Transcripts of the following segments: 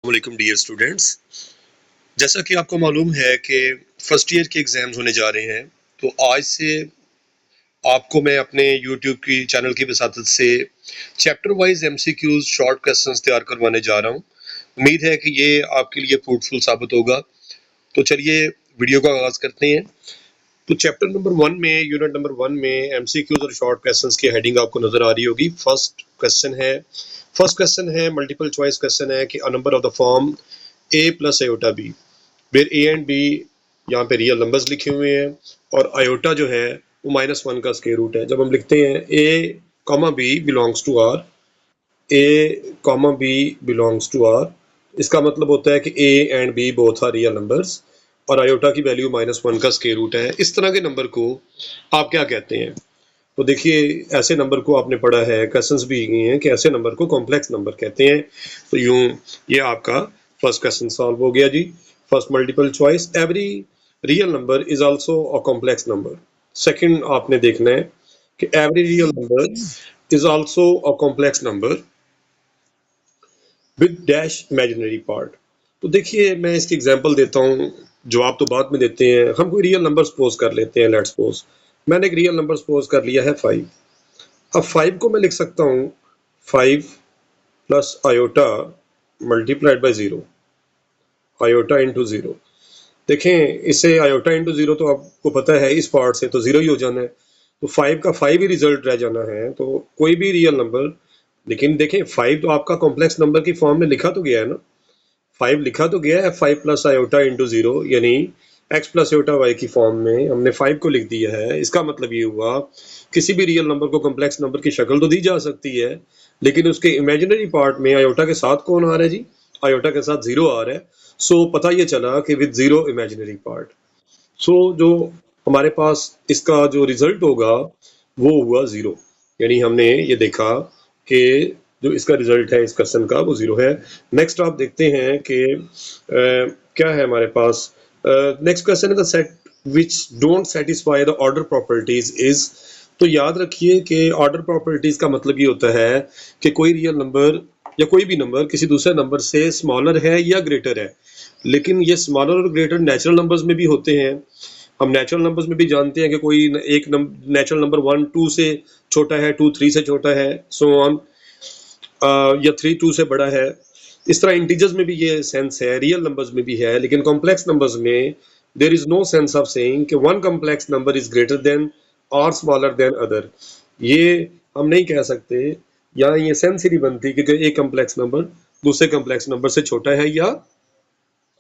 वालेकुम dear students. जैसा कि आपको मालूम है कि फर्स्ट ईयर के एग्जाम्स होने जा रहे हैं, तो आज से आपको मैं अपने यूट्यूब की चैनल की वसातत से chapter wise MCQs short questions तैयार करवाने जा रहा हूं। उम्मीद है कि ये आपके लिए फ्रूटफुल साबित होगा। तो चलिए वीडियो का आगाज करते हैं। तो चैप्टर नंबर 1 में, यूनिट नंबर 1 में एमसीक्यूज और शॉर्ट क्वेश्चंस की हेडिंग आपको नजर आ रही होगी। फर्स्ट क्वेश्चन है मल्टीपल चॉइस क्वेश्चन है कि a number of the form a plus iota B, where A and B यहाँ पे रियल नंबर्स लिखे हुए हैं और आयोटा जो है वो -1 का स्क्वायर रूट है। जब हम लिखते हैं a comma B belongs to R, a comma B belongs to R, इसका मतलब होता है कि a and b both are real numbers और आयोटा की वैल्यू -1 का स्क्वायर रूट है। इस तरह के नंबर को आप क्या कहते हैं? तो देखिए, ऐसे नंबर को आपने पढ़ा है, क्वेश्चंस भी ये हैं कि ऐसे नंबर को कॉम्प्लेक्स नंबर कहते हैं। तो यूं ये आपका फर्स्ट क्वेश्चन सॉल्व हो गया जी। First multiple choice, every real number is also a complex number. Second आपने देखना है कि every real number is also a complex number with dash imaginary part. तो देखिए, मैं इसकी एग्जांपल देता हूँ, जवाब तो बाद में देते हैं। हम कोई रियल नंबर सपोज कर लेते हैं। लेट्स सपोज मैंने एक रियल नंबर सपोज कर लिया है 5। अब 5 को मैं लिख सकता हूँ 5 plus iota multiplied by 0, iota into 0। देखें, इससे आयोटा इंटू 0 तो आपको पता है इस पार्ट से तो 0 ही हो जाना है, तो 5 का 5 ही रिजल्ट रह जाना है। तो कोई भी रियल नंबर, लेकिन देखें 5 तो आपका कॉम्प्लेक्स नंबर की फॉर्म में लिखा तो गया है ना, 5 लिखा तो गया है 5 प्लस आयोटा इंटू 0, यानी x प्लस आयोटा y की फॉर्म में हमने 5 को लिख दिया है। इसका मतलब ये हुआ किसी भी रियल नंबर को कॉम्प्लेक्स नंबर की शक्ल तो दी जा सकती है, लेकिन उसके इमेजिनरी पार्ट में आयोटा के साथ कौन आ रहा है जी? आयोटा के साथ 0 आ रहा है। सो पता ये चला कि विद 0 इमेजिनरी पार्ट। सो जो हमारे पास इसका जो रिजल्ट होगा वो हुआ 0, यानी हमने ये देखा कि जो इसका रिजल्ट है इस क्वेश्चन का वो 0 है। नेक्स्ट आप देखते हैं कि क्या है हमारे पास। नेक्स्ट क्वेश्चन है the set which don't satisfy the order properties is. तो याद रखिए कि ऑर्डर प्रॉपर्टीज का मतलब ये होता है कि कोई रियल नंबर या कोई भी नंबर किसी दूसरे नंबर से स्मॉलर है या ग्रेटर है। लेकिन ये स्मॉलर और ग्रेटर नेचुरल नंबर्स में भी होते हैं। हम नेचुरल नंबर्स में भी जानते हैं कि कोई एक नेचुरल नंबर 1 2 से छोटा है, 2 3 से छोटा है, सो ऑन, या 3 2 से बड़ा है। इस तरह इंटीजर्स में भी ये सेंस है, रियल नंबर्स में भी है। लेकिन कॉम्प्लेक्स नंबर्स में there is no sense of saying कि one complex number is greater than और स्मॉलर देन अदर। ये हम नहीं कह सकते, या ये सेंस ही नहीं बनती कि एक कॉम्प्लेक्स नंबर दूसरे कॉम्प्लेक्स नंबर से छोटा है या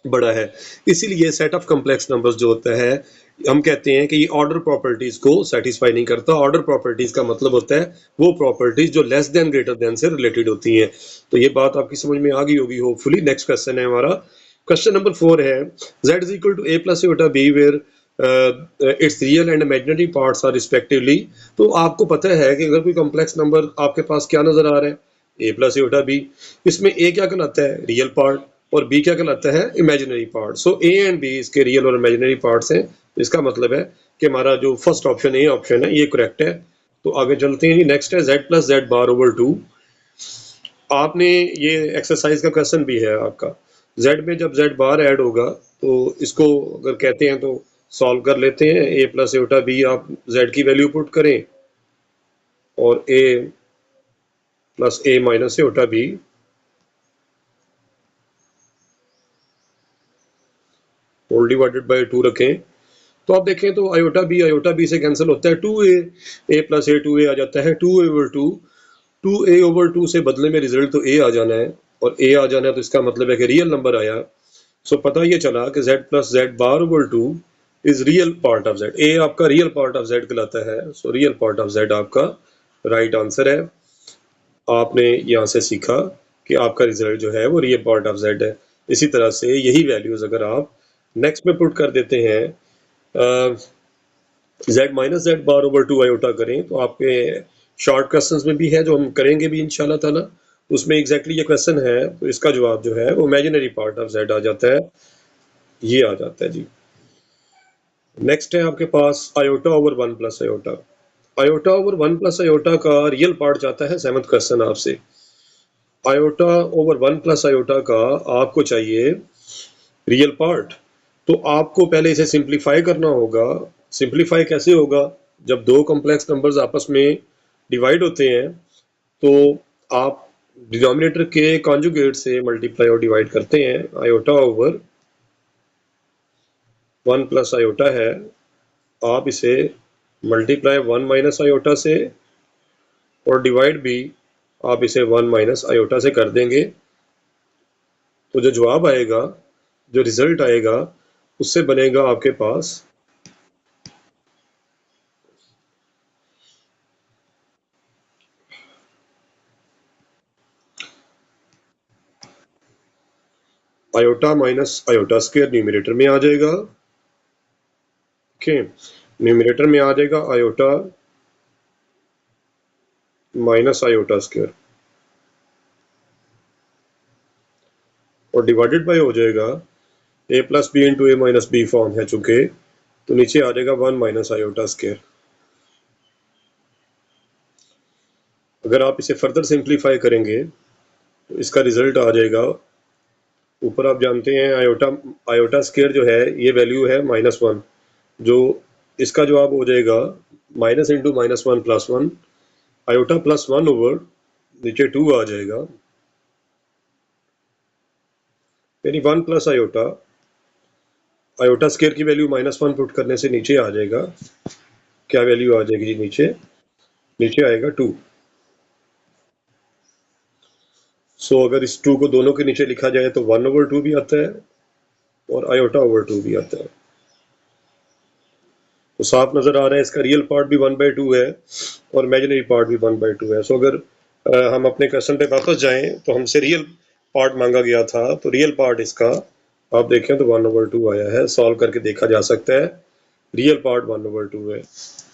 बड़ा है। इसीलिए सेट ऑफ कॉम्प्लेक्स नंबर्स जो होता है, हम कहते हैं कि ये ऑर्डर प्रॉपर्टीज को सेटिस्फाई नहीं करता। ऑर्डर प्रॉपर्टीज का मतलब होता है वो प्रॉपर्टीज जो लेस देन ग्रेटर देन से रिलेटेड होती हैं। तो ये बात आपकी समझ में आ गई होगी होपफुली। नेक्स्ट क्वेश्चन है हमारा, क्वेश्चन नंबर 4 है z is equal to a plus iota b where its real and imaginary parts are respectively. तो आपको पता है कि अगर कोई कॉम्प्लेक्स नंबर आपके पास क्या नजर आ रहा है, a प्लस आयोटा b, इसमें a क्या कहलाता है? रियल पार्ट, और बी क्या कहलाता है? Imaginary part. So A and B इसके रियल और इमेजिनरी पार्ट्स हैं। तो इसका मतलब है कि हमारा जो फर्स्ट ऑप्शन ए ऑप्शन है ये करेक्ट है। तो आगे चलते हैं जी। नेक्स्ट है z प्लस जेड बार ओवर 2। आपने ये एक्सरसाइज का क्वेश्चन भी है आपका। z में जब z बार ऐड होगा तो इसको अगर कहते हैं तो सॉल्व कर लेते हैं। a प्लस आयोटा b, आप z की वैल्यू पुट करें और a plus a minus iota b whole divided by 2 रखें। तो आप देखें तो आयोटा बी से कैंसिल होता है, 2a, a plus a 2a आ जाता है, 2a ओवर 2, 2a ओवर 2 से बदले में रिजल्ट तो a आ जाना है, और a आ जाना है तो इसका मतलब है कि रियल नंबर आया। सो पता ये चला कि z plus Z bar over 2 is real part of z। a आपका रियल पार्ट ऑफ z कहलाता है। So real part of z आपका राइट आंसर है। आपने यहाँ से सीखा कि आपका रिजल्ट जो है वो रियल पार्ट ऑफ z है। इसी तरह से यही वैल्यूज अगर आप नेक्स्ट में पुट कर देते हैं, z माइनस जेड बार ओवर 2 आयोटा करें, तो आपके शॉर्ट क्वेश्चंस में भी है जो हम करेंगे भी इंशाल्लाह ताला, उसमें एग्जैक्टली ये क्वेश्चन है। तो इसका जवाब जो है वो इमेजिनरी पार्ट ऑफ z आ जाता है, ये आ जाता है जी। नेक्स्ट है आपके पास iota over 1 plus iota. Iota over 1 plus iota का रियल पार्ट जाता है 7th क्वेश्चन आपसे। आयोटा ओवर 1 प्लस आयोटा का आपको चाहिए रियल पार्ट, तो आपको पहले इसे सिंप्लीफाई करना होगा। सिंप्लीफाई कैसे होगा? जब दो कॉम्प्लेक्स नंबर्स आपस में डिवाइड होते हैं तो आप डिनोमिनेटर के कॉन्जुगेट से मल्टीप्लाई और डिवाइड करते हैं। आयोटा ओवर 1 प्लस आयोटा है, आप इसे मल्टीप्लाई 1 माइनस आयोटा से और डिवाइड भी आप इसे 1 माइनस आयोटा से कर देंगे। तो जो जवाब आएगा, जो रिजल्ट आएगा, उससे बनेगा आपके पास iota minus iota square numerator में आ जाएगा। ओके, न्यूमरेटर में आ जाएगा आयोटा माइनस आयोटा स्क्वायर और डिवाइडेड बाय हो जाएगा a plus b into a minus b form है चूंकि, तो नीचे आ जाएगा 1 माइनस आयोटा स्क्वायर। अगर आप इसे फर्दर सिंप्लीफाई करेंगे तो इसका रिजल्ट आ जाएगा, ऊपर आप जानते हैं आयोटा आयोटा स्क्वायर जो है ये वैल्यू है -1, जो इसका जवाब हो जाएगा minus into -1 plus 1, iota plus 1 over नीचे 2 आ जाएगा, यानी 1 प्लस आयोटा, आयोटा स्क्वायर की वैल्यू -1 पुट करने से नीचे आ जाएगा, क्या वैल्यू आ जाएगी जी? नीचे नीचे आएगा 2। सो अगर इस 2 को दोनों के नीचे लिखा जाए तो 1 ओवर 2 भी आता है और आयोटा ओवर 2 भी आता है। तो साफ नजर आ रहा है इसका रियल पार्ट भी 1/2 है और इमेजिनरी पार्ट भी 1/2 है। सो अगर हम अपने क्वेश्चन पे वापस जाएं तो हमसे रियल पार्ट मांगा गया था, तो रियल पार्ट इसका आप देखें तो 1/2 आया है। सॉल्व करके देखा जा सकता है, रियल पार्ट 1/2 है।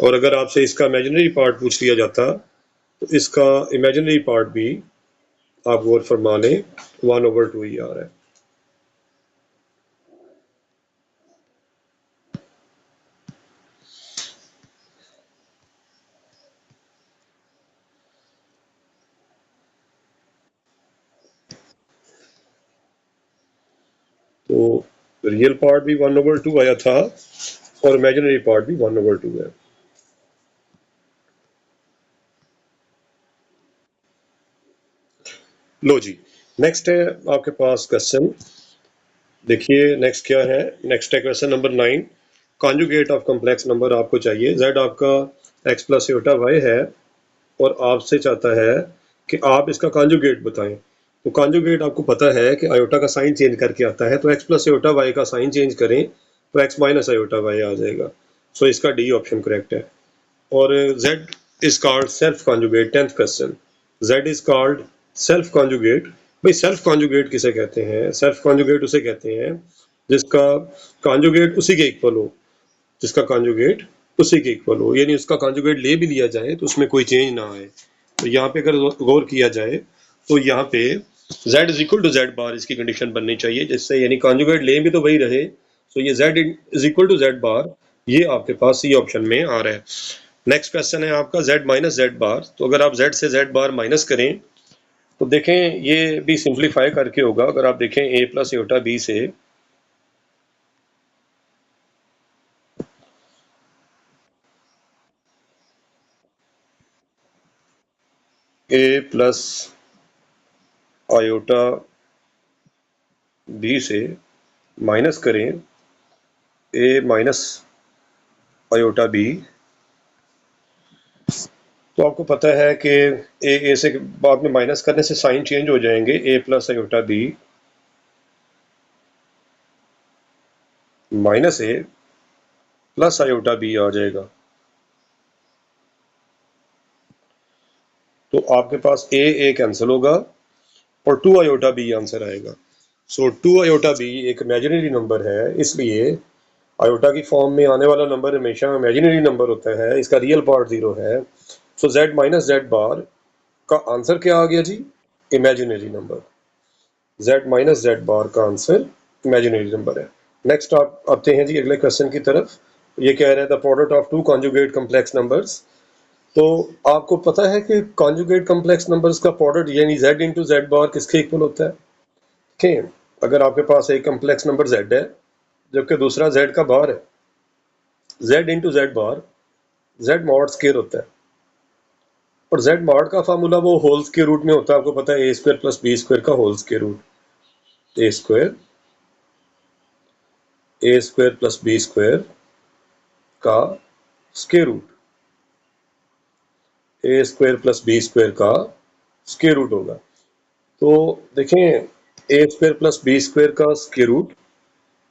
और अगर आपसे इसका इमेजिनरी पार्ट पूछ लिया जाता तो इसका इमेजिनरी पार्ट भी आप गौर फरमा लें 1/2 ही आ रहा है। तो रियल पार्ट भी 1/2 आया था और इमेजिनरी पार्ट भी 1/2 है। लो जी, नेक्स्ट है आपके पास क्वेश्चन। देखिए नेक्स्ट क्या है, नेक्स्ट है question number 9। Conjugate of complex number आपको चाहिए। z आपका x प्लस आयोटा y है और आपसे चाहता है कि आप इसका कॉन्जुगेट बताएं। तो कॉन्जुगेट आपको पता है कि आयोटा का साइन चेंज करके आता है, तो x प्लस आयोटा y का साइन चेंज करें तो x माइनस आयोटा y आ जाएगा। सो इसका डी ऑप्शन करेक्ट है। और z is called self conjugate. 10th question, z is called self conjugate. भाई सेल्फ कॉन्जुगेट किसे कहते हैं? सेल्फ कॉन्जुगेट उसे कहते हैं जिसका कॉन्जुगेट उसी के इक्वल हो, जिसका कॉन्जुगेट उसी के इक्वल हो, यानी उसका कॉन्जुगेट ले भी लिया जाए तो उसमें कोई चेंज ना आए। तो यहाँ पे अगर गौर किया जाए तो यहाँ पे z is equal to z bar इसकी कंडीशन बननी चाहिए, जिससे यानी कॉन्जुगेट ले भी तो वही रहे। तो ये z is equal to z bar, ये आपके पास सी ऑप्शन में आ रहा है। नेक्स्ट क्वेश्चन है आपका z माइनस z बार। तो अगर आप z से z बार माइनस करें तो देखें ये भी सिंप्लीफाई करके होगा। अगर आप देखें a प्लस आयोटा b से a प्लस आयोटा b से माइनस करें a माइनस आयोटा b, तो आपको पता है कि ए से बाद में माइनस करने से साइन चेंज हो जाएंगे। a plus iota b minus a plus iota b आ जाएगा। तो आपके पास a कैंसिल होगा और 2 आयोटा b आंसर आएगा। सो 2 आयोटा b एक इमेजिनरी नंबर है, इसलिए आयोटा की फॉर्म में आने वाला नंबर हमेशा इमेजिनरी नंबर होता है, इसका रियल पार्ट 0 है। So z minus z bar का आंसर क्या आ गया जी? Imaginary number. z minus z bar का आंसर इमेजिनरी नंबर है। नेक्स्ट आप आते हैं जी अगले क्वेश्चन की तरफ। ये कह रहे हैं the product of two conjugate complex numbers. तो आपको पता है कि कॉन्जुगेट कॉम्प्लेक्स नंबर्स का प्रोडक्ट यानी z इंटू जेड बार किसके इक्वल होता है? देखें, अगर आपके पास एक कॉम्प्लेक्स नंबर z है जबकि दूसरा z का बार है, z into Z bar z mod square होता है, और z मॉड का फार्मूला वो होल स्क्वायर रूट में होता है। आपको पता है a square plus B square का whole square root, a square plus B square का square root, a square plus B square का स्क्वायर रूट होगा। तो देखें, a square plus B square का स्क्वायर रूट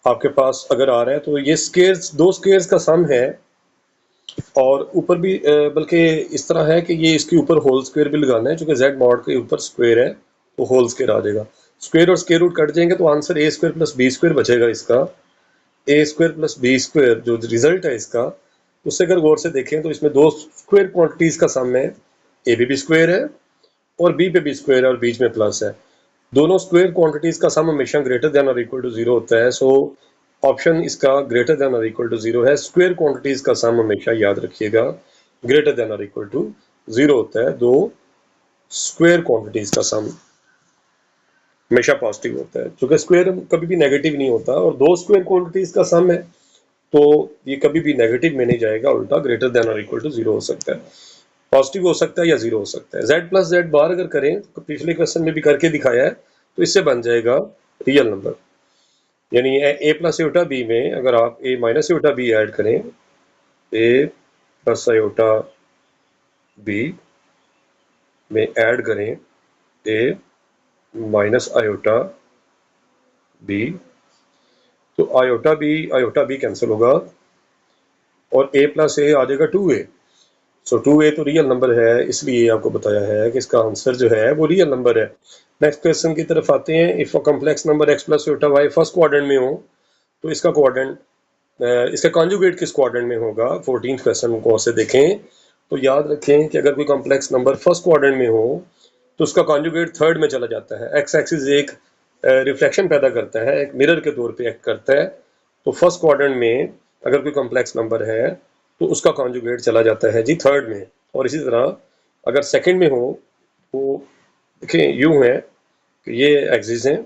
आपके पास अगर आ रहा है तो ये स्क्वायर्स, दो स्क्वायर्स का सम है, और ऊपर भी बल्कि इस तरह है कि ये इसके ऊपर होल स्क्वायर भी लगाना है, क्योंकि z मॉड के ऊपर स्क्वायर है तो होल स्क्वायर आ जाएगा। स्क्वायर और स्क्वायर रूट कट जाएंगे तो answer a square plus B square बचेगा। इसका a square plus B square जो रिजल्ट है इसका, उससे अगर गौर से देखें तो इसमें दो स्क्वायर क्वांटिटीज का सम है, a भी स्क्वायर है और b पे भी स्क्वायर है और बीच में प्लस है। दोनों स्क्वायर क्वांटिटीज का सम हमेशा ग्रेटर देन और इक्वल टू 0 होता है। सो ऑप्शन इसका ग्रेटर देन और इक्वल टू 0 है। स्क्वायर क्वांटिटीज का सम हमेशा याद रखिएगा ग्रेटर देन और इक्वल टू 0 होता है। दो स्क्वायर क्वांटिटीज का सम हमेशा पॉजिटिव होता है, क्योंकि स्क्वायर कभी भी नेगेटिव नहीं होता, और दो स्क्वायर क्वांटिटीज का सम है तो ये कभी भी नेगेटिव में नहीं जाएगा, उल्टा ग्रेटर देन और इक्वल टू 0 हो सकता है, पॉजिटिव हो सकता है या 0 हो सकता है। z प्लस जेड बार अगर करें तो पिछले क्वेश्चन में भी करके दिखाया है, तो इससे बन जाएगा रियल नंबर, यानी a प्लस आयोटा b में अगर आप a minus iota b add करें, a प्लस आयोटा b में ऐड करें a माइनस आयोटा b, तो आयोटा b कैंसिल होगा और a प्लस a आ जाएगा 2a। सो 2a तो रियल नंबर है, इसलिए आपको बताया है कि इसका आंसर जो है वो रियल नंबर है। नेक्स्ट क्वेश्चन की तरफ आते हैं। If a complex number x plus iota y first quadrant में हो तो इसका क्वाड्रेंट, इसका कॉन्जुगेट किस क्वाड्रेंट में होगा? 14th क्वेश्चन को से देखें तो याद रखें कि अगर कोई कॉम्प्लेक्स नंबर फर्स्ट क्वाड्रेंट में हो तो उसका कॉन्जुगेट थर्ड में चला जाता है। एक्स एक्सिस एक रिफ्लेक्शन पैदा करता है, एक मिरर के तौर पे एक्ट करता है, तो फर्स्ट क्वाड्रेंट में अगर कोई कॉम्प्लेक्स नंबर है तो उसका कॉन्जुगेट चला जाता है जी थर्ड में। और इसी तरह अगर सेकंड में हो तो देखें यूं है कि ये एक्सिस हैं,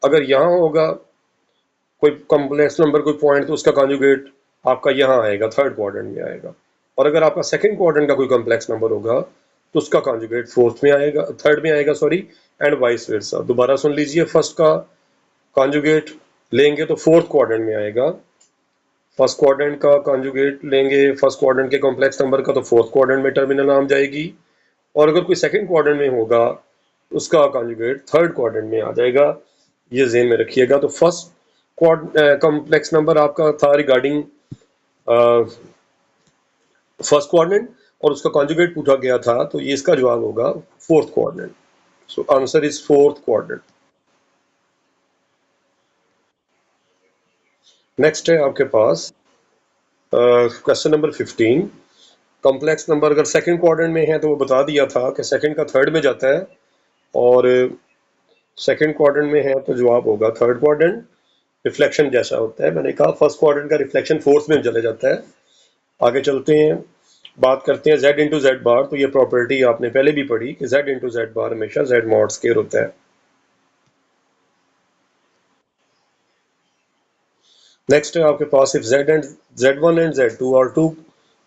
अगर यहाँ होगा कोई कॉम्प्लेक्स नंबर कोई पॉइंट तो उसका कॉन्जुगेट आपका यहाँ आएगा, थर्ड क्वाड्रेंट में आएगा। और अगर आपका सेकंड क्वाड्रेंट का कोई कॉम्प्लेक्स नंबर होगा तो उसका कॉन्जुगेट फोर्थ में आएगा, थर्ड में आएगा सॉरी, एंड वाइस वर्सा। दोबारा सुन लीजिए, फर्स्ट का कॉन्जुगेट लेंगे तो फोर्थ क्वाड्रेंट में आएगा, फर्स्ट क्वाड्रेंट का कॉन्जुगेट लेंगे फर्स्ट क्वाड्रेंट के कॉम्प्लेक्स नंबर का तो फोर्थ क्वाड्रेंट में टर्मिनल नाम जाएगी, और अगर कोई सेकंड क्वाड्रेंट में होगा उसका कॉन्जुगेट थर्ड क्वाड्रेंट में आ जाएगा। ये ज़हन में रखिएगा। तो फर्स्ट कॉम्प्लेक्स नंबर आपका था रिगार्डिंग फर्स्ट क्वाड्रेंट और उसका कॉन्जुगेट पूछा गया था, तो ये इसका जवाब होगा fourth quadrant. So answer is fourth quadrant. Next है आपके पास क्वेश्चन नंबर 15। कॉम्प्लेक्स नंबर अगर सेकंड क्वाड्रेंट में है तो वो बता दिया था कि सेकंड का थर्ड में जाता है, और सेकंड क्वाड्रेंट में है तो जवाब होगा थर्ड क्वाड्रेंट। रिफ्लेक्शन जैसा होता है, मैंने कहा फर्स्ट क्वाड्रेंट का रिफ्लेक्शन फोर्थ में चले जाता है। आगे चलते हैं, बात करते हैं z इंटू जेड बार। तो ये प्रॉपर्टी आपने पहले भी पढ़ी कि z इंटू जेड बार हमेशा z मॉड स्क्वायर होता है। नेक्स्ट है आपके पास if z1 and z2 are two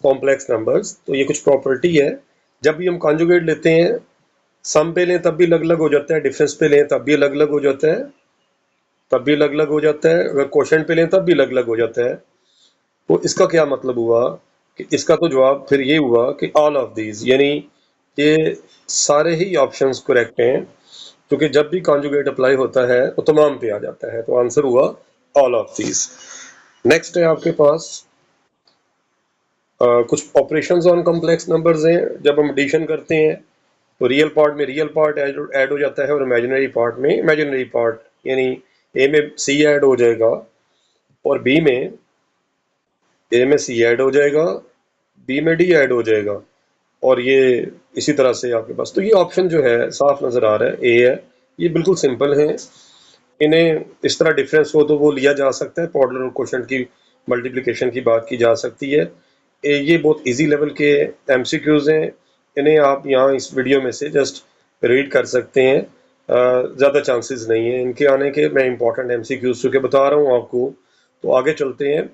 complex numbers, तो ये कुछ प्रॉपर्टी है। जब भी हम कॉन्जुगेट लेते हैं, सम पे लें तब भी अलग अलग हो जाता है, डिफरेंस पे लें तब भी अलग अलग हो जाता है, अगर क्वोशंट पे लें तब भी अलग अलग हो जाता है। तो इसका क्या मतलब हुआ कि इसका तो जवाब फिर ये हुआ कि ऑल ऑफ दीज, यानी ये सारे ही ऑप्शंस करेक्ट हैं, क्योंकि जब भी कॉन्जुगेट अप्लाई होता है वो तमाम पे आ जाता है। तो आंसर हुआ ऑल ऑफ दीज। नेक्स्ट है आपके पास कुछ ऑपरेशंस ऑन कॉम्प्लेक्स नंबर्स हैं। जब हम एडिशन करते हैं तो रियल पार्ट में रियल पार्ट ऐड हो जाता है और इमेजिनरी पार्ट में इमेजिनरी पार्ट, यानी ए में सी ऐड हो जाएगा और बी में ए में सी ऐड हो जाएगा, बी में डी ऐड हो जाएगा, और ये इसी तरह से आपके पास। तो ये ऑप्शन जो है साफ नजर आ रहा है, ए है। ये बिल्कुल सिंपल है, इन्हें इस तरह डिफरेंस हो तो वो लिया जा सकता है, पॉडुलर और कोशेंट की मल्टीप्लिकेशन की बात की जा सकती है। ये बहुत इजी लेवल के एमसीक्यूज हैं, इन्हें आप यहाँ इस वीडियो में से जस्ट रीड कर सकते हैं। ज़्यादा चांसेस नहीं है इनके आने के। मैं इंपॉर्टेंट एमसीक्यूज चूँकि बता रहा हूँ आपको, तो आगे चलते हैं।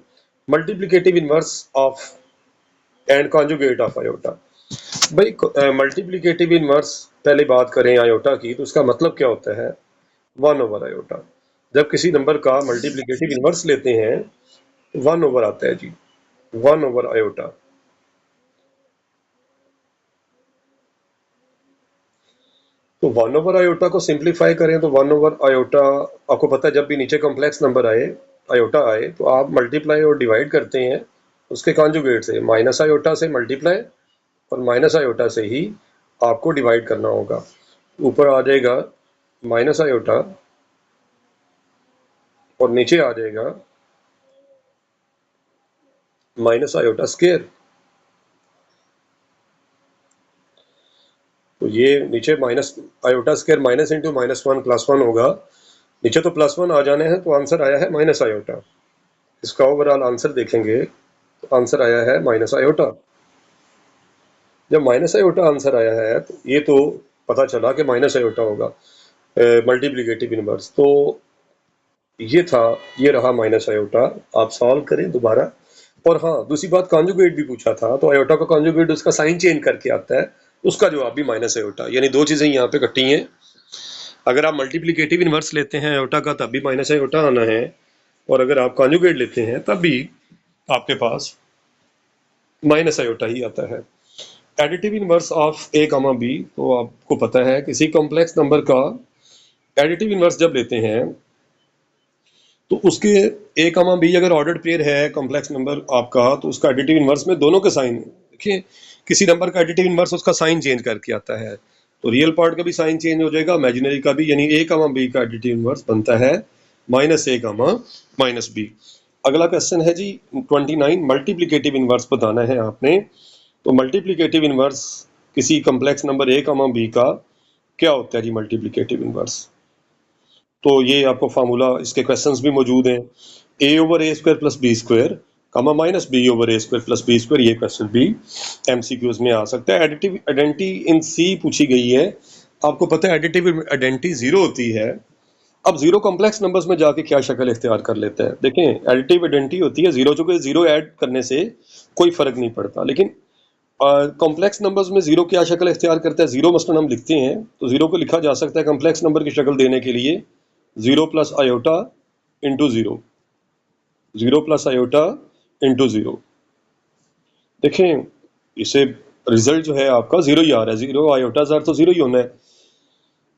Multiplicative inverse of and conjugate of iota. भाई मल्टीप्लिकेटिव इनवर्स पहले बात करें आयोटा की, तो उसका मतलब क्या होता है? 1/आयोटा। जब किसी नंबर का मल्टीप्लिकेटिव इनवर्स लेते हैं, 1 आता है जी, 1/आयोटा। तो 1/आयोटा को सिंप्लीफाई करें तो 1/आयोटा, आपको पता है जब भी नीचे कॉम्प्लेक्स नंबर आए, आयोटा आए, तो आप मल्टीप्लाई और डिवाइड करते हैं उसके कॉन्जुगेट से। माइनस आयोटा से मल्टीप्लाई और माइनस आयोटा से ही आपको डिवाइड करना होगा। ऊपर आ जाएगा माइनस आयोटा और नीचे आ जाएगा माइनस आयोटा स्क्वायर। तो ये नीचे minus iota square minus into -1 +1 होगा। नीचे तो +1 आ जाने हैं, तो आंसर आया है माइनस आयोटा। इसका ओवरऑल आंसर देखेंगे तो आंसर आया है माइनस आयोटा। जब माइनस आयोटा आंसर आया है तो ये तो पता चला कि माइनस आयोटा होगा मल्टीप्लिकेटिव इनवर्स। तो ये था, ये रहा माइनस आयोटा। आप सॉल्व करें दोबारा। और हाँ, दूसरी बात, कॉन्जुगेट भी पूछा था, तो आयोटा का कॉन्जुगेट उसका साइन चेंज करके आता है, उसका जवाब भी माइनस आयोटा। यानी दो चीजें यहाँ पे कटी हैं। अगर आप मल्टीप्लिकेटिव इनवर्स लेते हैं आयोटा का, तब भी माइनस आयोटा आना है, और अगर आप कॉन्जुगेट लेते हैं तब भी आपके पास माइनस आयोटा ही आता है। Additive inverse of A comma B, तो आपको पता है किसी कॉम्प्लेक्स नंबर का एडिटिव इनवर्स जब लेते हैं तो उसके ए कॉमा बी अगर ऑर्डर्ड पेयर है कॉम्प्लेक्स नंबर आपका, तो उसका एडिटिव इनवर्स में दोनों के साइन, देखिए किसी नंबर का एडिटिव इनवर्स उसका साइन चेंज करके आता है, तो रियल पार्ट का भी साइन चेंज हो जाएगा, इमेजिनरी का भी। यानी ए कॉमा बी का एडिटिव इनवर्स बनता है -a कॉमा -b। अगला क्वेश्चन है जी 29, मल्टीप्लिकेटिव इनवर्स बताना है आपने। तो मल्टीप्लिकेटिव इनवर्स किसी complex number A comma B का क्या होता है जी मल्टीप्लिकेटिव इनवर्स? तो ये आपको फार्मूला, इसके क्वेश्चंस भी मौजूद हैं। a/a² + b² comma -b/a² + b², ये क्वेश्चन भी एमसीक्यूज में आ सकता है। एडिटिव आइडेंटिटी इन सी पूछी गई है। आपको पता है एडिटिव आइडेंटिटी 0 होती है। अब 0 कॉम्प्लेक्स नंबर्स में जाके क्या शक्ल इख्तियार कर लेता है? देखें, एडिटिव आइडेंटिटी होती है 0, चूंकि 0 ऐड करने से कोई फर्क नहीं पड़ता, लेकिन कॉम्प्लेक्स नंबर्स में 0 क्या शक्ल इख्तियार करता है? 0 मसलन हम लिखते हैं, तो 0 को लिखा जा सकता है कॉम्प्लेक्स नंबर की शक्ल देने के लिए 0 + आयोटा इंटू 0, 0 + आयोटा इंटू 0। देखें, इसे रिजल्ट जो है आपका 0 ही आ रहा है, 0 आयोटा ज़र तो 0 ही होना है।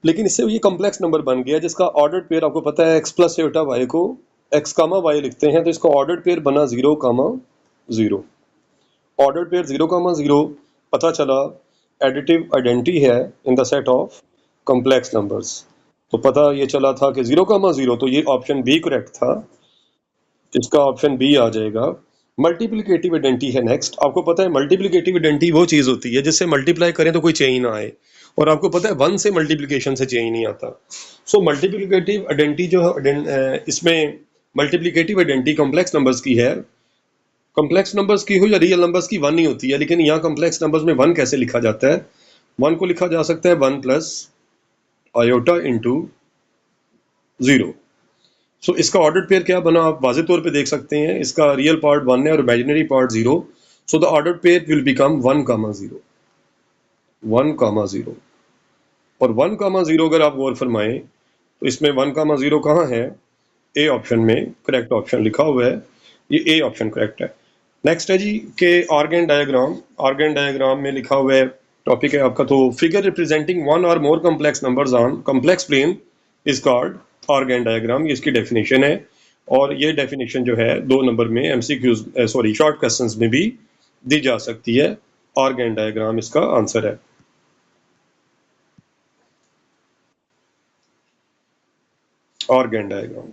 लेकिन इससे ये कॉम्प्लेक्स नंबर बन गया जिसका ऑर्डर्ड पेयर, आपको पता है x + आयोटा y को x, y लिखते हैं, तो इसका ऑर्डर्ड पेयर बना 0, 0। ऑर्डर्ड पेयर 0, 0 पता चला एडिटिव आइडेंटिटी है in the set of complex numbers. तो पता ये चला था कि 0, 0, तो ये ऑप्शन बी करेक्ट था, इसका ऑप्शन बी आ जाएगा। मल्टीप्लिकेटिव आइडेंटिटी है नेक्स्ट। आपको पता है मल्टीप्लिकेटिव आइडेंटिटी वो चीज होती है जिससे मल्टीप्लाई करें तो कोई चेंज ना आए, और आपको पता है 1 से मल्टीप्लिकेशन से चेंज नहीं आता। सो मल्टीप्लिकेटिव आइडेंटिटी जो है इसमें मल्टीप्लिकेटिव आइडेंटिटी कॉम्प्लेक्स नंबर्स की है। कॉम्प्लेक्स नंबर्स की हो या रियल नंबर्स की, 1 ही होती है। लेकिन यहाँ कॉम्प्लेक्स नंबर्स में 1 कैसे लिखा जाता है? 1 को लिखा जा सकता है 1 + आयोटा इंटू 0। सो इसका ऑर्डर्ड पेयर क्या बना, आप वाज़े तौर पे देख सकते हैं। इसका रियल पार्ट 1 है और imaginary part 0। So the ordered pair will become 1, 0, 1, 0। और 1, 0 अगर आप गौर फरमाएं तो इसमें 1, 0 कहाँ है? ए ऑप्शन में करेक्ट ऑप्शन लिखा हुआ है, ये ए ऑप्शन करेक्ट है। नेक्स्ट है जी के ऑर्गन डायग्राम। ऑर्गन डायग्राम में लिखा हुआ है, टॉपिक है आपका, तो फिगर रिप्रेजेंटिंग 1 और more complex numbers on complex plane is called Argand diagram. ये इसकी डेफिनेशन है, और ये डेफिनेशन जो है 2 नंबर में एमसीक्यूज सॉरी शॉर्ट क्वेश्चंस में भी दी जा सकती है। ऑर्गन डायग्राम इसका आंसर है। ऑर्गन डायग्राम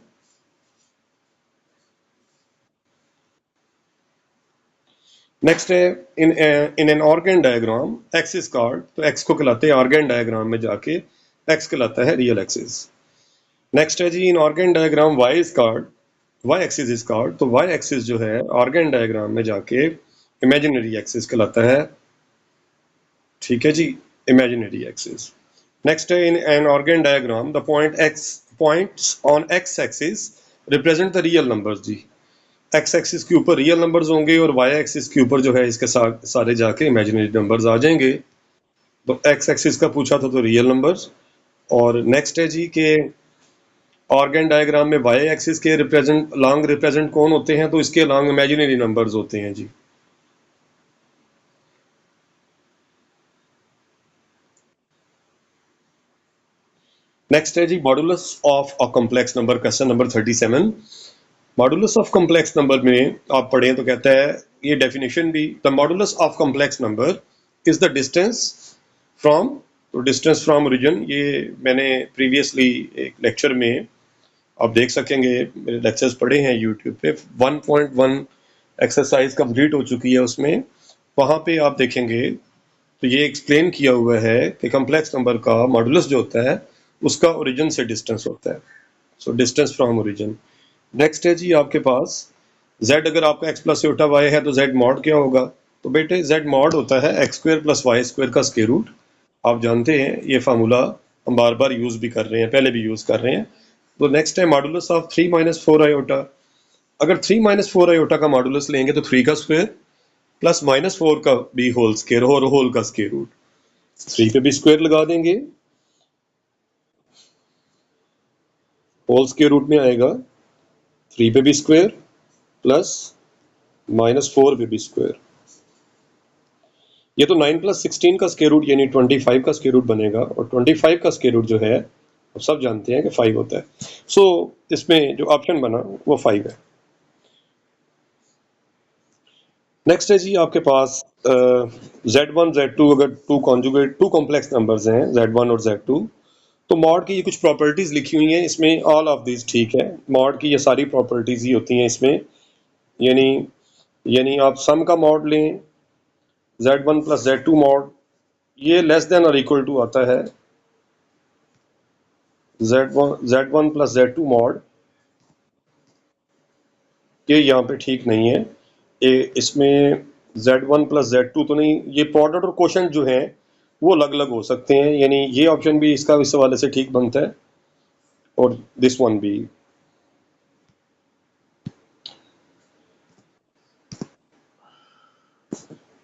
नेक्स्ट है in an Argand diagram x is called, तो एक्स को कहलाते हैं ऑर्गन डायग्राम में जाके एक्स कहलाता है रियल एक्सिस। नेक्स्ट है जी in Argand diagram y is called, y axis is called, तो वाई एक्सिस जो है ऑर्गन डायग्राम में जाके इमेजिनरी एक्सिस कहलाता है, ठीक है जी, इमेजिनरी एक्सिस। नेक्स्ट है in an Argand diagram the points on X axis represent the real numbers जी। एक्स एक्सिस के ऊपर रियल नंबर्स होंगे और वाई एक्सिस के ऊपर जो है इसके सारे जाके इमेजिनरी नंबर्स आ जाएंगे। तो एक्स एक्सिस का पूछा था तो रियल नंबर्स। और नेक्स्ट है जी के ऑर्गन डायग्राम में वाई एक्सिस के लॉन्ग रिप्रेजेंट कौन होते हैं, तो इसके लॉन्ग इमेजिनरी नंबर्स होते हैं जी। नेक्स्ट है जी modulus of a complex number, question number 37। Modulus of complex number में आप पढ़ें तो कहता है ये डेफिनेशन भी, the modulus of complex number is the distance from, तो डिस्टेंस फ्रॉम ओरिजिन, ये मैंने प्रीवियसली एक लेक्चर में आप देख सकेंगे, मेरे लेक्चर्स पढ़े हैं यूट्यूब पे, 1.1 एक्सरसाइज कंप्लीट हो चुकी है उसमें, वहाँ पे आप देखेंगे तो ये एक्सप्लेन किया हुआ है कि कॉम्प्लेक्स नंबर का मॉडुलस जो होता है उसका ओरिजिन से डिस्टेंस होता है, so distance from origin. Next है जी आपके पास z, अगर आपका x प्लस योटा y है तो z मॉड क्या होगा, तो बेटे z मॉड होता है x square plus y square का स्क्वायर रूट। आप जानते हैं ये फार्मूला हम बार बार यूज भी कर रहे हैं, पहले भी यूज कर रहे हैं। तो नेक्स्ट है मॉडुलस ऑफ 3 माइनस 4 आयोटा। अगर 3 माइनस 4 आयोटा का मॉडुलस लेंगे तो 3 का स्क्वायर प्लस माइनस 4 का भी होल स्क्वायर और होल का स्क्वायर रूट, 3 पे भी स्क्वायर लगा देंगे, होल स्क्वायर रूट में आएगा, 3 पे भी स्क्वायर प्लस माइनस 4 पे भी स्क्वायर। ये तो 9 प्लस 16 का स्क्वायर रूट यानी 25 का स्क्वायर रूट बनेगा, और 25 का स्क्वायर रूट जो है आप सब जानते हैं कि 5 होता है। सो इसमें जो ऑप्शन बना वो 5 है। नेक्स्ट है जी आपके पास Z1 Z2, अगर टू कॉम्प्लेक्स नंबर्स हैं Z1 और Z2, तो मॉड की ये कुछ प्रॉपर्टीज लिखी हुई हैं इसमें, ऑल ऑफ दिस ठीक है, मॉड की ये सारी प्रॉपर्टीज ही होती हैं इसमें, यानी यानी आप सम का मॉड लें Z1 प्लस Z2 मॉड, ये लेस देन और इक्वल टू आता है Z1 प्लस Z2 मॉड, ये यहाँ पे ठीक नहीं है, ये इसमें Z1 प्लस Z2 तो नहीं, ये प्रोडक्ट और कोशेंट जो है वो अलग अलग हो सकते हैं, यानी ये ऑप्शन भी इसका इस हवाले से ठीक बनता है और दिस वन भी।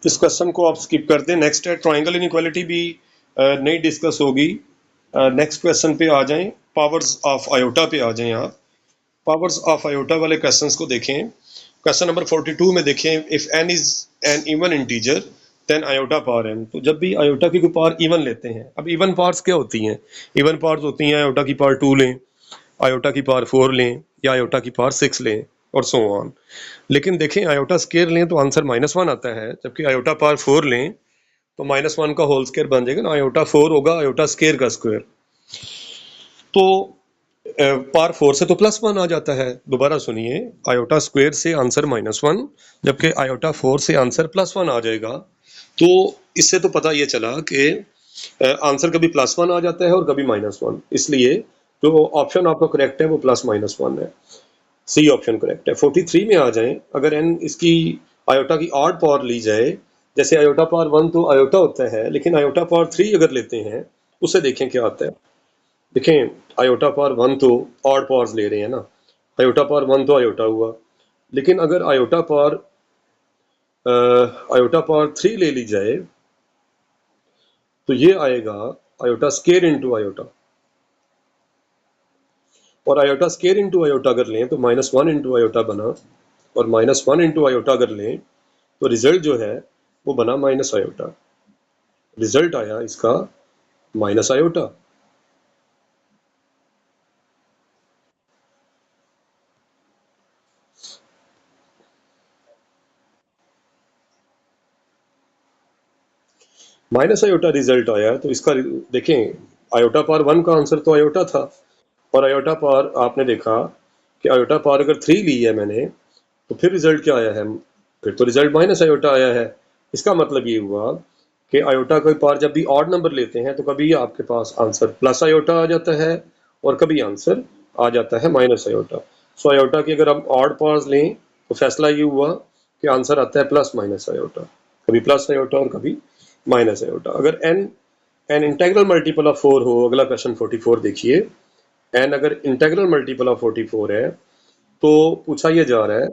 इस क्वेश्चन को आप स्किप कर दें। नेक्स्ट है ट्रायंगल इनइक्वालिटी भी नहीं डिस्कस होगी। नेक्स्ट क्वेश्चन पे आ जाएं, पावर्स ऑफ आयोटा पे आ जाएं आप। पावर्स ऑफ आयोटा वाले क्वेश्चंस को देखें। क्वेश्चन नंबर 42 में देखें, if n is n even integer then iota power n, तो जब भी आयोटा की कोई पावर इवन लेते हैं, अब इवन पावर्स क्या होती हैं, इवन पावर्स होती हैं आयोटा की पावर 2 लें, आयोटा की पावर 4 लें, या आयोटा की पावर 6 लें और सो ऑन। लेकिन देखें आयोटा स्केयर लें तो आंसर -1 आता है, जबकि आयोटा पावर 4 लें तो -1 का होल स्केयर बन जाएगा ना, आयोटा 4 होगा आयोटा स्केयर का स्क्वायर, तो पावर 4 से तो +1 आ जाता है। दोबारा सुनिए, आयोटा स्क्वायर से आंसर -1, जबकि आयोटा 4 से आंसर +1 आ जाएगा। तो इससे तो पता ये चला कि आंसर कभी +1 आ जाता है और कभी -1, इसलिए जो ऑप्शन आपका करेक्ट है वो +-1 है, सी ऑप्शन करेक्ट है। 43 में आ जाएं, अगर n इसकी आयोटा की ऑड पावर ली जाए, जैसे आयोटा पावर 1 तो आयोटा होता है, लेकिन आयोटा पावर 3 अगर लेते हैं उसे देखें क्या आता है। देखें आयोटा पावर 1 तो ऑड पावर्स ले रहे हैं ना, आयोटा पावर 1 तो आयोटा हुआ, लेकिन अगर आयोटा पावर 3 ले ली जाए तो ये आएगा आयोटा स्केयर इनटू आयोटा, और आयोटा स्केयर इनटू आयोटा अगर लें तो -1 इनटू आयोटा बना, और -1 इनटू आयोटा अगर लें तो रिजल्ट जो है वो बना माइनस आयोटा, रिजल्ट आया इसका minus iota. Minus iota result आया तो इसका देखें, आयोटा पावर 1 का आंसर तो आयोटा था, और आयोटा पावर आपने देखा कि आयोटा पावर अगर 3 ली है मैंने, तो फिर रिजल्ट क्या आया है, फिर तो रिजल्ट माइनस आयोटा आया है। इसका मतलब ये हुआ कि आयोटा कोई पावर जब भी ऑड नंबर लेते हैं तो कभी आपके पास आंसर प्लस आयोटा आ जाता है और कभी आंसर आ जाता है माइनस आयोटा। सो आयोटा की अगर हम ऑड पावर्स लें तो फैसला ये हुआ कि आंसर आता है प्लस माइनस आयोटा, कभी प्लस आयोटा और कभी माइनस आयोटा। अगर एन इंटेग्रल मल्टीपल ऑफ 4 हो, अगला क्वेश्चन 44 देखिए, एन अगर इंटेग्रल मल्टीपल ऑफ 44 है तो पूछा यह जा रहा है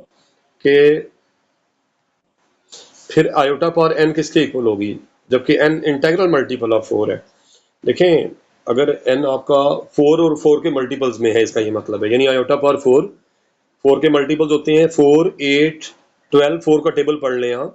कि फिर आयोटा पावर एन किसके इक्वल होगी, जबकि एन इंटेग्रल मल्टीपल ऑफ 4 है। देखें, अगर एन आपका 4 और 4 के मल्टीपल्स में है, इसका ये मतलब है, यानी आयोटा पावर 4 के मल्टीपल्स होते हैं 4, 8, 12, 4 का टेबल पढ़ लें यहाँ,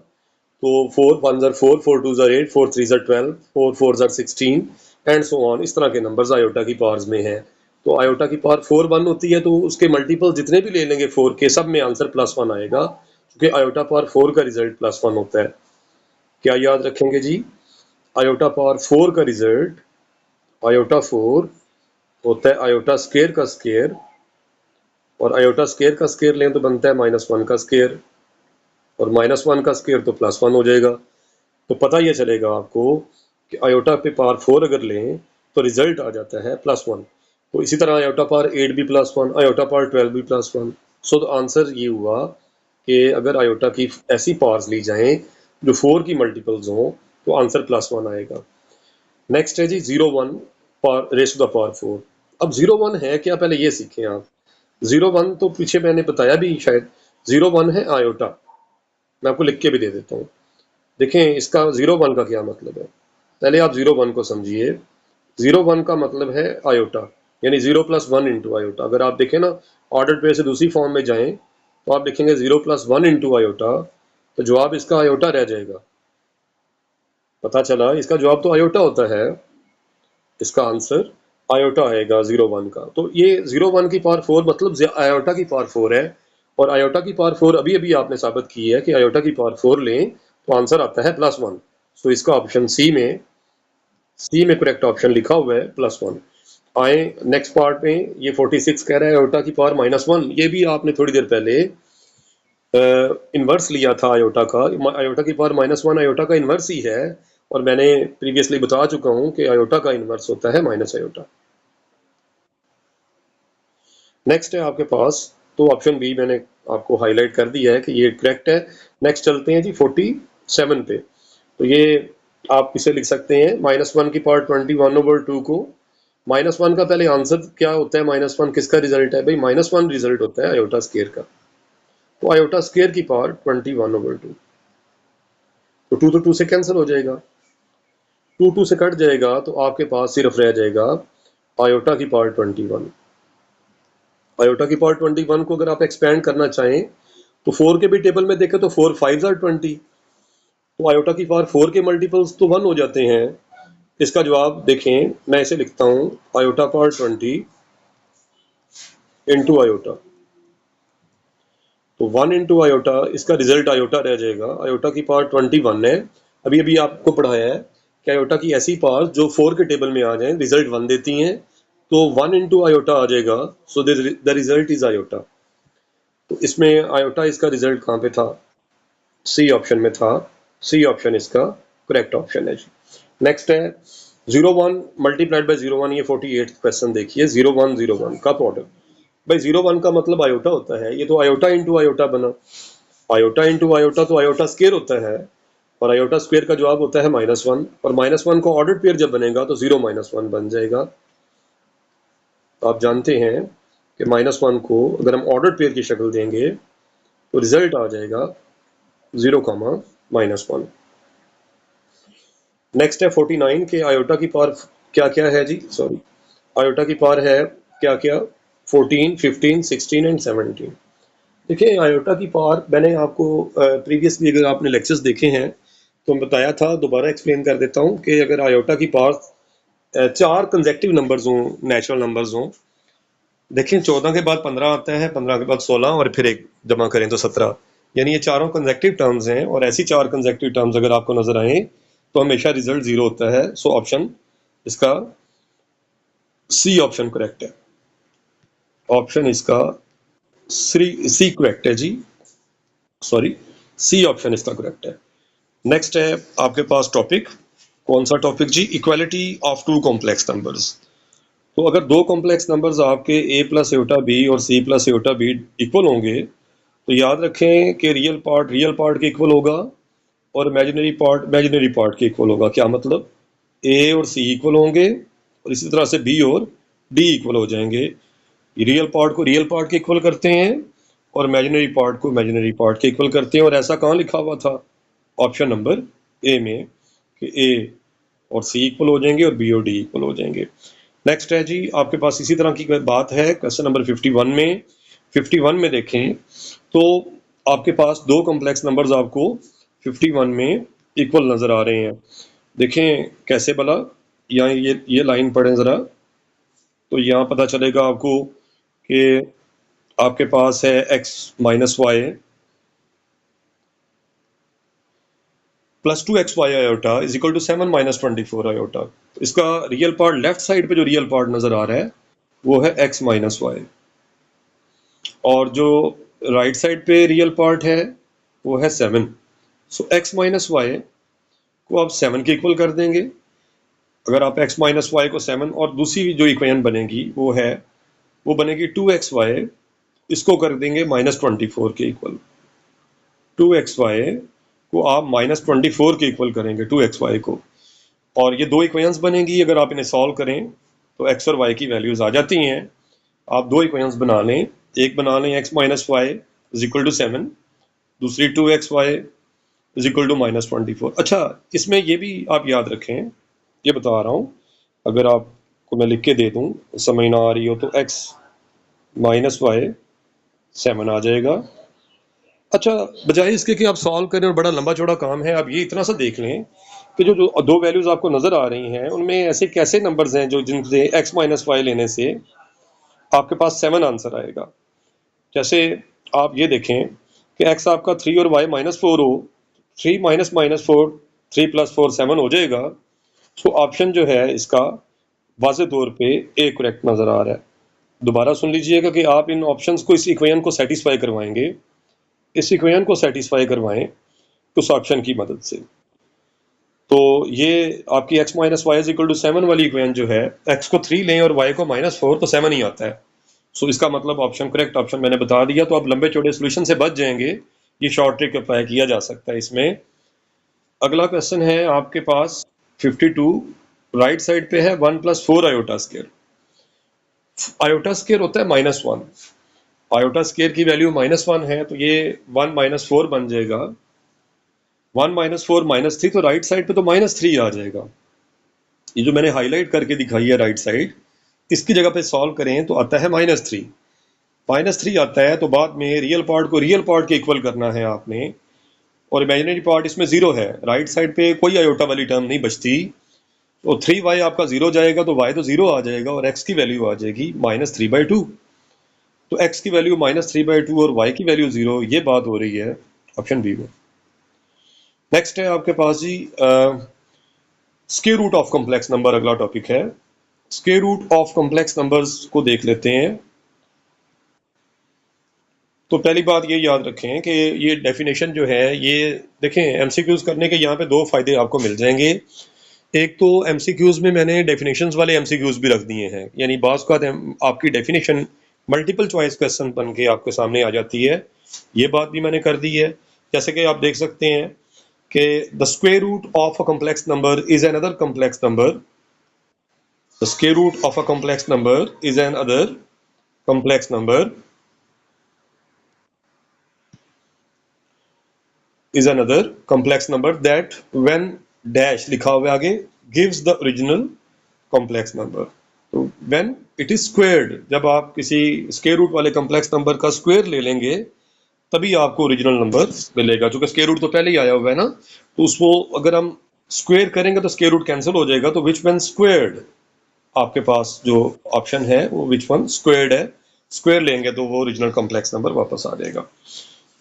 तो 4 1 ज़र 4, 4 2 ज़र 8, 4 3 ज़र 12, 4 4 ज़र 16 एंड सो ऑन, इस तरह के नंबर्स आयोटा की पावर्स में हैं। तो आयोटा की पावर 4 1 होती है, तो उसके मल्टीपल जितने भी ले लेंगे 4 के, सब में आंसर +1 आएगा, क्योंकि आयोटा पावर 4 का रिजल्ट +1 होता है। क्या याद रखेंगे जी, आयोटा पावर 4 का रिजल्ट, आयोटा 4 होता है आयोटा स्क्वायर का स्क्वायर, और आयोटा स्क्वायर का स्क्वायर लें तो बनता है -1 का स्क्वायर, और -1 का स्क्वायर तो +1 हो जाएगा। तो पता ये चलेगा आपको कि आयोटा पे पावर 4 अगर लें तो रिजल्ट आ जाता है +1। तो इसी तरह आयोटा पावर 8 भी +1, आयोटा पावर 12 भी +1। सो द आंसर ये हुआ कि अगर आयोटा की ऐसी पावर्स ली जाएं जो 4 की मल्टीपल्स हों तो आंसर +1 आएगा। नेक्स्ट है जी 0 1 power raise to the power 4। अब 0 1 है क्या, पहले ये सीखें आप। 0 1 तो पीछे मैंने बताया भी शायद, 0 1 है आयोटा, मैं आपको लिख के भी दे देता हूँ। देखें इसका 0 1 का क्या मतलब है, पहले आप 0 1 को समझिए। 0 1 का मतलब है आयोटा, यानी 0 + 1 इंटू आयोटा। अगर आप देखें ना, ऑर्डर पे से दूसरी फॉर्म में जाएं तो आप लिखेंगे 0 + 1 इंटू आयोटा, तो जवाब इसका आयोटा रह जाएगा। पता चला, इसका जवाब तो आयोटा होता है, इसका आंसर आयोटा आएगा 0 1 का। तो ये 0 1 की पावर 4 मतलब आयोटा की पावर 4 है, और आयोटा की पावर 4 अभी अभी आपने साबित की है कि आयोटा की पावर 4 लें तो आंसर आता है +1। सो इसका ऑप्शन सी में करेक्ट ऑप्शन लिखा हुआ है +1। आए नेक्स्ट पार्ट में, ये 46 कह रहा है आयोटा की पावर -1। ये भी आपने थोड़ी देर पहले इन्वर्स लिया था आयोटा का, आयोटा की पावर -1 आयोटा का इन्वर्स ही है, और मैंने प्रीवियसली बता चुका हूं कि आयोटा का इन्वर्स होता है माइनस आयोटा। नेक्स्ट है आपके पास, तो ऑप्शन बी मैंने आपको हाईलाइट कर दिया है कि ये करेक्ट है। नेक्स्ट चलते हैं जी 47 पे। तो ये आप इसे लिख सकते हैं -1 की पावर 21/2 को, -1 का पहले आंसर क्या होता है, -1 किसका रिजल्ट है भाई, -1 रिजल्ट होता है आयोटा स्क्वायर का। तो आयोटा स्क्वायर की पावर 21/2, तो 2 तो 2 से कैंसिल हो जाएगा, 2 2 से कट जाएगा, तो आपके पास सिर्फ रह जाएगा आयोटा की पावर 21। आयोटा की पावर 21 को अगर आप एक्सपेंड करना चाहें तो 4 के भी टेबल में देखें तो 4 5 आर 20, तो आयोटा की पावर 4 के मल्टीपल्स तो 1 हो जाते हैं। इसका जवाब देखें, मैं इसे लिखता हूं आयोटा पावर 20 इंटू आयोटा, तो 1 इंटू आयोटा, इसका रिजल्ट आयोटा रह जाएगा। आयोटा की पावर 21 है, अभी अभी आपको पढ़ाया है कि आयोटा की ऐसी पावर जो 4 के टेबल में आ जाए रिजल्ट 1 देती हैं, तो 1 इंटू आयोटा आ जाएगा, so the result is iota. तो इसमें आयोटा इसका रिजल्ट कहाँ पे था, सी ऑप्शन में था, सी ऑप्शन इसका करेक्ट ऑप्शन है जी। नेक्स्ट है 0 1 मल्टीप्लाइड बाय 0 1, ये 48 क्वेश्चन देखिए, 0 1 0 1 का प्रोडक्ट। भाई 0 1 का मतलब आयोटा होता है, ये तो आयोटा इंटू आयोटा बना, आयोटा इंटू आयोटा तो आयोटा स्क्वायर होता है, और आयोटा स्क्वायर का जवाब होता है -1, और -1 को ऑर्डर पेयर जब बनेगा तो 0 -1 बन जाएगा। तो आप जानते हैं कि -1 को अगर हम ऑर्डर पेयर की शक्ल देंगे तो रिजल्ट आ जाएगा 0, -1। नेक्स्ट है 49 के आयोटा की पावर क्या क्या है जी, सॉरी, आयोटा की पावर है क्या क्या, 14, 15, 16 एंड 17। देखिए आयोटा की पावर मैंने आपको प्रीवियसली अगर आपने लेक्चर्स देखे हैं तो मैं बताया था, दोबारा एक्सप्लेन कर देता हूँ कि अगर आयोटा की पावर 4 कंसेक्टिव नंबर्स हों, नेचुरल नंबर्स हों, देखें 14 के बाद 15 आता है, 15 के बाद 16 और फिर एक जमा करें तो 17, यानी ये चारों कंसेक्टिव टर्म्स हैं, और ऐसी 4 कंसेक्टिव टर्म्स अगर आपको नजर आए तो हमेशा रिजल्ट 0 होता है। सो ऑप्शन इसका सी ऑप्शन करेक्ट है, ऑप्शन इसका सी करेक्ट है जी, सॉरी, सी ऑप्शन इसका करेक्ट है। नेक्स्ट है आपके पास टॉपिक, कौन सा टॉपिक जी, इक्वालिटी ऑफ 2 कॉम्प्लेक्स नंबर्स। तो अगर 2 कॉम्प्लेक्स नंबर्स आपके a + आयोटा b और c + आयोटा b इक्वल होंगे तो याद रखें कि रियल पार्ट के इक्वल होगा और इमेजिनरी पार्ट के इक्वल होगा। क्या मतलब? ए और सी इक्वल होंगे और इसी तरह से बी और डी इक्वल हो जाएंगे। रियल पार्ट को रियल पार्ट के इक्वल करते हैं और इमेजिनरी पार्ट को इमेजिनरी पार्ट के इक्वल करते हैं। और ऐसा कहाँ लिखा हुआ था? ऑप्शन नंबर ए में, कि ए और सी इक्वल हो जाएंगे और बी और डी इक्वल हो जाएंगे। नेक्स्ट है जी, आपके पास इसी तरह की बात है क्वेश्चन नंबर 51 में। 51 में देखें तो आपके पास दो कॉम्प्लेक्स नंबर्स आपको 51 में इक्वल नजर आ रहे हैं। देखें कैसे भला, यहाँ ये लाइन पढ़ें जरा, तो यहाँ पता चलेगा आपको कि आपके पास है x minus y plus 2xy iota is equal to 7 minus 24 iota. इसका रियल पार्ट लेफ्ट साइड पे जो रियल पार्ट नजर आ रहा है वो है x माइनस वाई, और जो राइट साइड पे रियल पार्ट है वो है 7। सो x माइनस वाई को आप 7 के इक्वल कर देंगे। अगर आप x माइनस वाई को 7, और दूसरी जो इक्वेशन बनेगी वो बनेगी 2xy, इसको कर देंगे -24 के इक्वल। 2xy को आप -24 के इक्वल करेंगे 2xy को, और ये दो इक्वेशंस बनेगी। अगर आप इन्हें सॉल्व करें तो x और y की वैल्यूज आ जाती हैं। आप दो इक्वेशंस बना लें, एक बना लें x minus y is equal to 7, दूसरी 2xy इज इक्वल टू -24। अच्छा, इसमें ये भी आप याद रखें, ये बता रहा हूँ, अगर आपको मैं लिख के दे दूँ, समझ ना आ रही हो, तो x माइनस वाई 7 आ जाएगा। अच्छा, बजाय इसके कि आप सॉल्व करें और बड़ा लंबा चौड़ा काम है, आप ये इतना सा देख लें कि जो दो वैल्यूज आपको नजर आ रही हैं उनमें ऐसे कैसे नंबर्स हैं जो जिनसे x माइनस वाई लेने से आपके पास 7 आंसर आएगा। जैसे आप ये देखें कि x आपका 3 और y -4 हो, 3 माइनस माइनस 4, 3 प्लस 4 7 हो जाएगा। तो ऑप्शन जो है इसका वाज़े तौर पे ए करेक्ट नजर आ रहा है। दोबारा सुन लीजिएगा कि आप इन ऑप्शंस को, इस इक्वेशन को सेटिस्फाई करवाएंगे, इस इक्वेशन को सेटिस्फाई करवाएं उस ऑप्शन की मदद से। तो ये आपकी x minus y is equal to 7 वाली इक्वेशन जो है, x को 3 लें और y को -4, तो 7 ही आता है। सो इसका मतलब ऑप्शन करेक्ट ऑप्शन मैंने बता दिया, तो आप लंबे चौड़े सोल्यूशन से बच जाएंगे। ये शॉर्ट ट्रिक अप्लाई किया जा सकता है इसमें। अगला क्वेश्चन है आपके पास 52, राइट साइड पे है 1 + 4 आयोटा स्क्वायर। आयोटा स्क्वायर होता है -1, आयोटा स्क्वायर की वैल्यू -1 है, तो ये 1 - 4 बन जाएगा। 1 - 4 -3, तो राइट साइड पे तो -3 आ जाएगा। ये जो मैंने हाईलाइट करके दिखाई है राइट साइड, इसकी जगह पे सॉल्व करें तो आता है -3। -3 आता है, तो बाद में रियल पार्ट को रियल पार्ट के इक्वल करना है आपने, और इमेजिनरी पार्ट इसमें 0 है। राइट साइड पे कोई आयोटा वाली टर्म नहीं बचती, तो 3y आपका 0 जाएगा, तो y तो 0 आ जाएगा और x की वैल्यू आ जाएगी -3/2। तो x की वैल्यू -3/2 और y की वैल्यू 0, ये बात हो रही है ऑप्शन बी में। नेक्स्ट है आपके पास जी square root of complex number, अगला टॉपिक है। Square root of complex numbers को देख लेते हैं। तो पहली बात ये याद रखें कि ये डेफिनेशन जो है, ये देखें, एमसीक्यूज करने के यहाँ पे दो फायदे आपको मिल जाएंगे। एक तो एमसीक्यूज में मैंने डेफिनेशंस वाले एमसीक्यूज भी रख दिए हैं, यानी बाज़ का आपकी डेफिनेशन मल्टीपल चॉइस क्वेश्चन बन के आपके सामने आ जाती है। ये बात भी मैंने कर दी है। जैसे कि आप देख सकते हैं कि the square root of a complex number is another complex number. The square root of a complex number is another complex number is another complex number that when dash लिखा हुआ है आगे gives the original complex number। तो when it is squared, जब आप किसी square root वाले complex number का स्क्वायर ले लेंगे तभी आपको ओरिजिनल नंबर मिलेगा। जो कि स्क्वायर रूट तो पहले ही आया हुआ है ना, तो उसको अगर हम स्क्वायर करेंगे तो स्क्वायर रूट कैंसिल हो जाएगा। तो विच वन स्क्वायर्ड, आपके पास जो ऑप्शन है वो विच वन स्क्वायर्ड है, स्क्वायर लेंगे तो वो ओरिजिनल कॉम्प्लेक्स नंबर वापस आ जाएगा।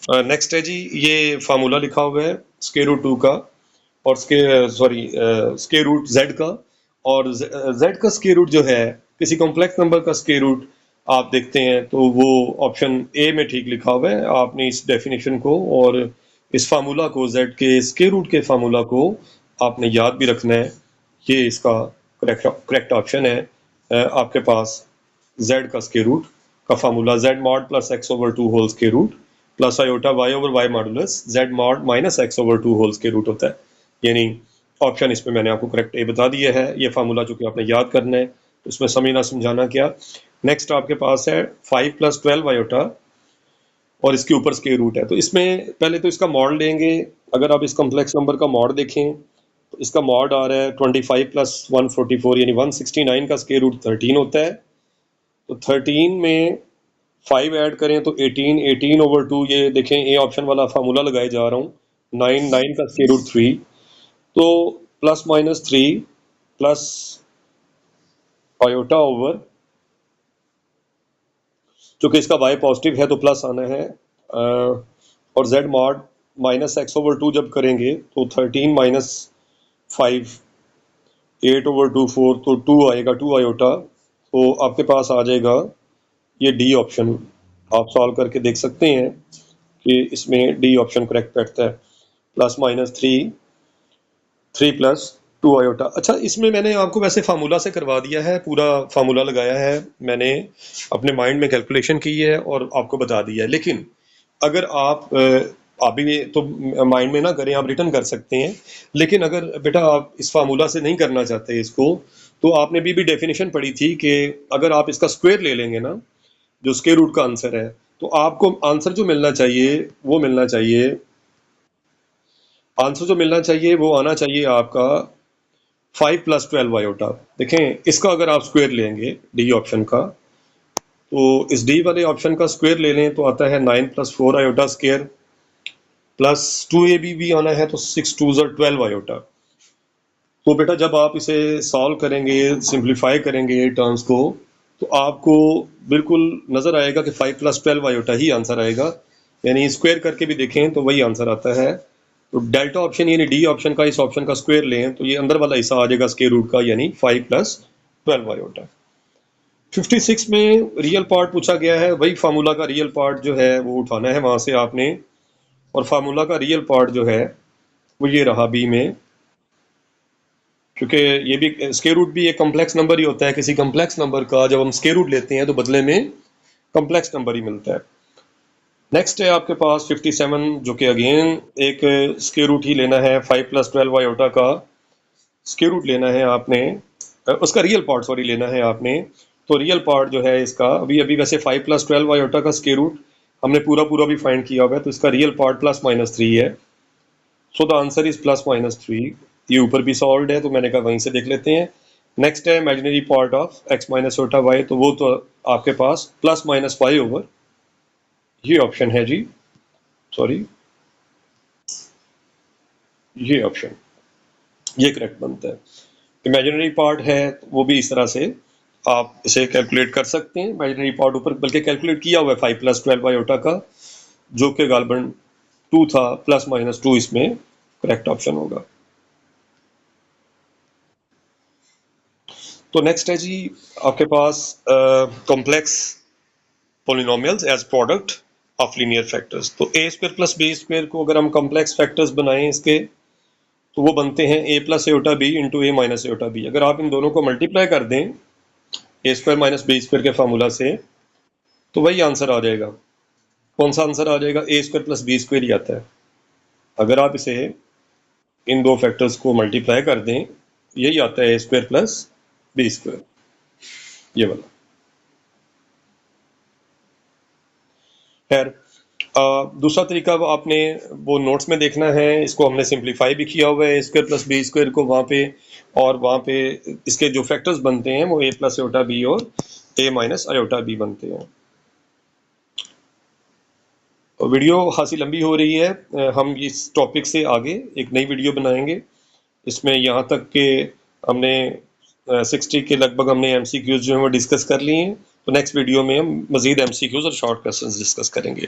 नेक्स्ट है जी, ये फार्मूला लिखा हुआ है स्क्वायर रूट 2 का, और स्क्वायर रूट z का, और z का स्क्वायर रूट जो है किसी कॉम्प्लेक्स नंबर का स्क्वायर रूट आप देखते हैं तो वो ऑप्शन ए में ठीक लिखा हुआ है। आपने इस डेफिनेशन को और इस फार्मूला को, z के स्क्वायर रूट के फार्मूला को आपने याद भी रखना है। ये इसका करेक्ट ऑप्शन है। आपके पास z का स्क्वायर रूट का formula z mod + x/2 whole square root plus iota y over y modulus z mod minus x over 2 whole square root होता है। यानी ऑप्शन इसमें मैंने आपको करेक्ट ए बता दिया है। ये फार्मूला जो कि आपने याद करना है, तो इसमें समझना समझाना क्या। नेक्स्ट आपके पास है 5 + 12 आयोटा और इसके ऊपर स्क्वायर रूट है। तो इसमें पहले तो इसका मॉड लेंगे। अगर आप इस कॉम्प्लेक्स नंबर का मॉड देखें तो इसका मॉड आ रहा है 25 + 144 यानी 169 का स्क्वायर रूट 13 होता है। तो 13 में 5 ऐड करें तो 18, 18 ओवर 2, ये देखें ए ऑप्शन वाला फार्मूला लगाए जा रहा हूँ। 9, 9 का स्क्वायर रूट 3, तो plus minus 3 plus iota over, चूंकि इसका y पॉजिटिव है तो प्लस आना है, और z mod minus x over 2 जब करेंगे तो 13 माइनस 5, 8 ओवर 2 4, तो 2 आएगा, 2 आयोटा। तो आपके पास आ जाएगा ये डी ऑप्शन। आप सॉल्व करके देख सकते हैं कि इसमें डी ऑप्शन करेक्ट बैठता है। Plus minus 3 plus 2 iota. अच्छा, इसमें मैंने आपको वैसे फार्मूला से करवा दिया है, पूरा फार्मूला लगाया है मैंने, अपने माइंड में कैलकुलेशन की है और आपको बता दिया है। लेकिन अगर आप भी तो माइंड में ना करें, आप रिटर्न कर सकते हैं। लेकिन अगर बेटा आप इस फार्मूला से नहीं करना चाहते इसको, तो आपने भी डेफिनेशन पढ़ी थी कि अगर आप इसका स्क्वायर ले लेंगे ना, जो स्क्वायर रूट का आंसर है, तो आपको आंसर जो मिलना चाहिए वो मिलना चाहिए, आंसर जो मिलना चाहिए वो आना चाहिए आपका 5 + 12 आयोटा। देखें, इसका अगर आप स्क्वायर लेंगे डी ऑप्शन का, तो इस डी वाले ऑप्शन का स्क्वायर ले लें तो आता है 9 + 4 आयोटा स्क्वायर, प्लस 2ab भी आना है तो 6 2 12 आयोटा। तो बेटा जब आप इसे सॉल्व करेंगे, सिंप्लीफाई करेंगे टर्म्स को, तो आपको बिल्कुल नजर आएगा कि 5 + 12 आयोटा ही आंसर आएगा। यानी स्क्वायर करके भी देखें तो वही आंसर आता है। तो डेल्टा ऑप्शन यानी डी ऑप्शन का इस ऑप्शन का स्क्वायर लें तो ये अंदर वाला हिस्सा आ जाएगा स्क्वायर रूट का, यानी 5 + 12 आयोटा। 56 में रियल पार्ट पूछा गया है, वही फार्मूला का रियल पार्ट जो है वो उठाना है वहां से आपने, और फार्मूला का रियल पार्ट जो है वो ये रहा बी में, क्योंकि ये भी स्क्वायर रूट भी एक कॉम्प्लेक्स नंबर ही होता है। किसी कॉम्प्लेक्स नंबर का जब हम स्क्वायर रूट लेते हैं तो बदले में कॉम्प्लेक्स नंबर ही मिलता है। नेक्स्ट है आपके पास 57, जो कि अगेन एक स्क्वायर रूट ही लेना है। 5 + 12 आयोटा का स्क्वायर रूट लेना है आपने, उसका रियल पार्ट सॉरी लेना है आपने। तो रियल पार्ट जो है इसका अभी अभी वैसे 5 + 12 आयोटा का स्क्वायर रूट हमने पूरा पूरा भी फाइंड किया हुआ है, तो इसका रियल पार्ट +-3 है। So the answer is +-3। ये ऊपर भी सॉल्व है तो मैंने कहा वहीं से देख लेते हैं। नेक्स्ट है imaginary part of x - y, तो वो तो आपके पास +-5 ओवर, ये ऑप्शन है जी, सॉरी ये ऑप्शन, ये करेक्ट बनता है। इमेजिनरी पार्ट है वो भी इस तरह से आप इसे कैलकुलेट कर सकते हैं। इमेजिनरी पार्ट ऊपर बल्कि कैलकुलेट किया हुआ है 5 + 12 आयोटा का, जो कि गालबन 2 था, +-2 इसमें करेक्ट ऑप्शन होगा। तो नेक्स्ट है जी आपके पास complex polynomials as product of linear factors. तो a² + b² को अगर हम कॉम्प्लेक्स फैक्टर्स बनाएं इसके, तो वो बनते हैं a + iota b × a - iota b। अगर आप इन दोनों को मल्टीप्लाई कर दें a² - b² के फार्मूला से, तो वही आंसर आ जाएगा। कौन सा आंसर आ जाएगा? a² + b² ही आता है। अगर आप इसे इन दो फैक्टर्स को मल्टीप्लाई कर दें, यही आता है a² + b², ये वाला। खैर, दूसरा तरीका वो आपने वो नोट्स में देखना है। इसको हमने सिंप्लीफाई भी किया हुआ है a² + b² को वहाँ पे, और वहाँ पे इसके जो फैक्टर्स बनते हैं वो a + आयोटा b और a - आयोटा b बनते हैं। वीडियो खासी लंबी हो रही है, हम इस टॉपिक से आगे एक नई वीडियो बनाएंगे। इसमें यहाँ तक के हमने 60 के लगभग हमने MCQs जो है वो डिस्कस कर लिए हैं। तो नेक्स्ट वीडियो में हम मज़ीद MCQs और शॉर्ट क्वेश्चंस डिस्कस करेंगे।